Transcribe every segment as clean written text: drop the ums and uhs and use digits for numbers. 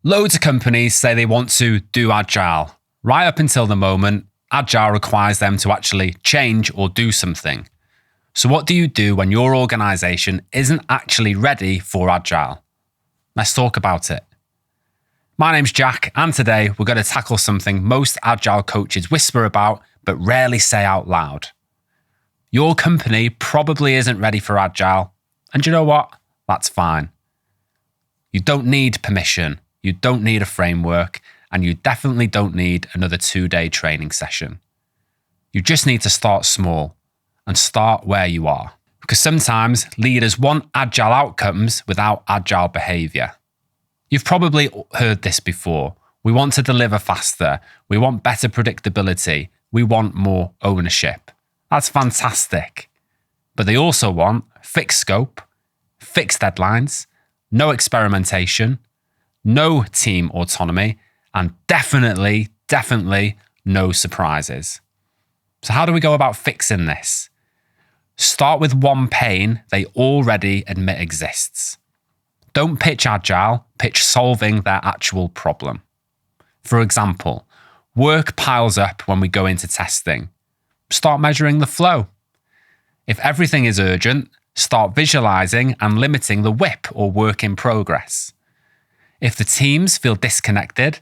Loads of companies say they want to do Agile. Right up until the moment, Agile requires them to actually change or do something. So what do you do when your organization isn't actually ready for Agile? Let's talk about it. My name's Jack, and today we're going to tackle something most Agile coaches whisper about but rarely say out loud. Your company probably isn't ready for Agile, and you know what? That's fine. You don't need permission, you don't need a framework, and you definitely don't need another 2-day training session. You just need to start small and start where you are. Because sometimes leaders want Agile outcomes without Agile behavior. You've probably heard this before. We want to deliver faster. We want better predictability. We want more ownership. That's fantastic. But they also want fixed scope, fixed deadlines, no experimentation, no team autonomy, and definitely no surprises. So how do we go about fixing this? Start with one pain they already admit exists. Don't pitch Agile, pitch solving their actual problem. For example, work piles up when we go into testing. Start measuring the flow. If everything is urgent, start visualizing and limiting the WIP or work in progress. If the teams feel disconnected,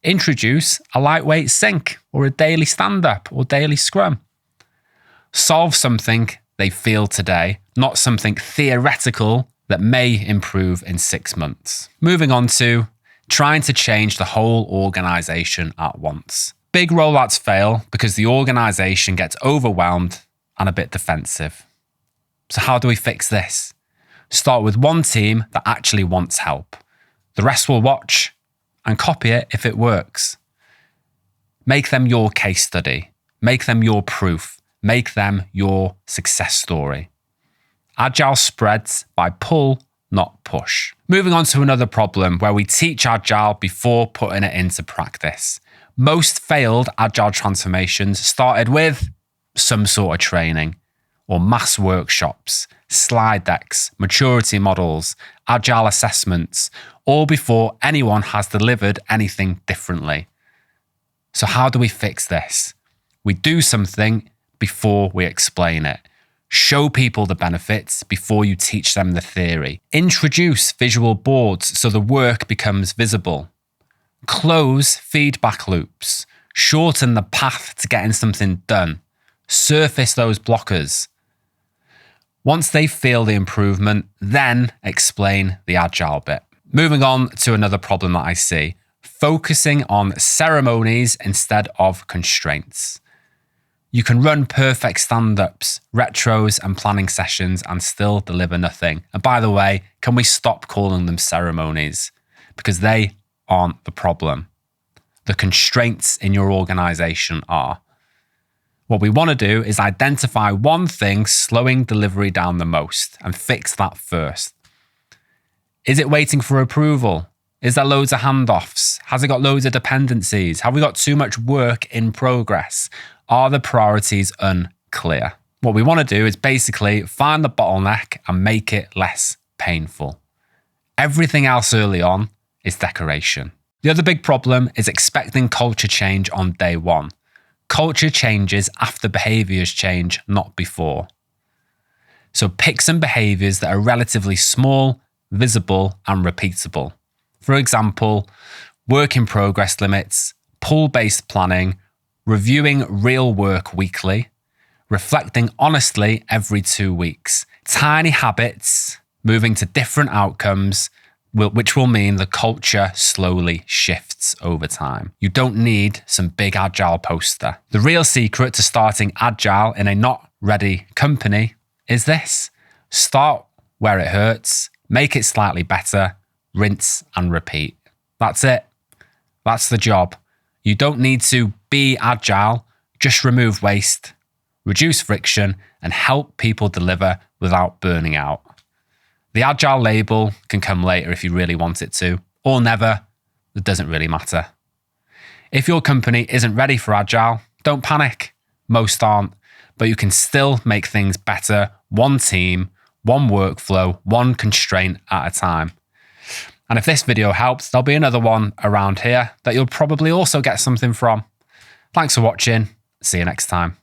introduce a lightweight sync or a daily stand-up or daily scrum. Solve something they feel today, not something theoretical that may improve in 6 months. Moving on to trying to change the whole organization at once. Big rollouts fail because the organization gets overwhelmed and a bit defensive. So how do we fix this? Start with one team that actually wants help. The rest will watch and copy it if it works. Make them your case study. Make them your proof. Make them your success story. Agile spreads by pull, not push. Moving on to another problem where we teach Agile before putting it into practice. Most failed Agile transformations started with some sort of training or mass workshops, slide decks, maturity models, Agile assessments, all before anyone has delivered anything differently. So how do we fix this? We do something before we explain it. Show people the benefits before you teach them the theory. Introduce visual boards so the work becomes visible. Close feedback loops. Shorten the path to getting something done. Surface those blockers. Once they feel the improvement, then explain the Agile bit. Moving on to another problem that I see. Focusing on ceremonies instead of constraints. You can run perfect stand-ups, retros, and planning sessions and still deliver nothing. And by the way, can we stop calling them ceremonies? Because they aren't the problem. The constraints in your organization are. What we want to do is identify one thing slowing delivery down the most and fix that first. Is it waiting for approval? Is there loads of handoffs? Has it got loads of dependencies? Have we got too much work in progress? Are the priorities unclear? What we want to do is basically find the bottleneck and make it less painful. Everything else early on is decoration. The other big problem is expecting culture change on day one. Culture changes after behaviors change, not before. So pick some behaviors that are relatively small, visible, and repeatable. For example, work in progress limits, pull-based planning, reviewing real work weekly, reflecting honestly every 2 weeks. Tiny habits moving to different outcomes, which will mean the culture slowly shifts over time. You don't need some big Agile poster. The real secret to starting Agile in a not ready company is this. Start where it hurts, make it slightly better, rinse and repeat. That's it. That's the job. You don't need to be Agile, just remove waste, reduce friction, and help people deliver without burning out. The Agile label can come later if you really want it to, or never. It doesn't really matter. If your company isn't ready for Agile, don't panic. Most aren't, but you can still make things better, one team, one workflow, one constraint at a time. And if this video helped, there'll be another one around here that you'll probably also get something from. Thanks for watching. See you next time.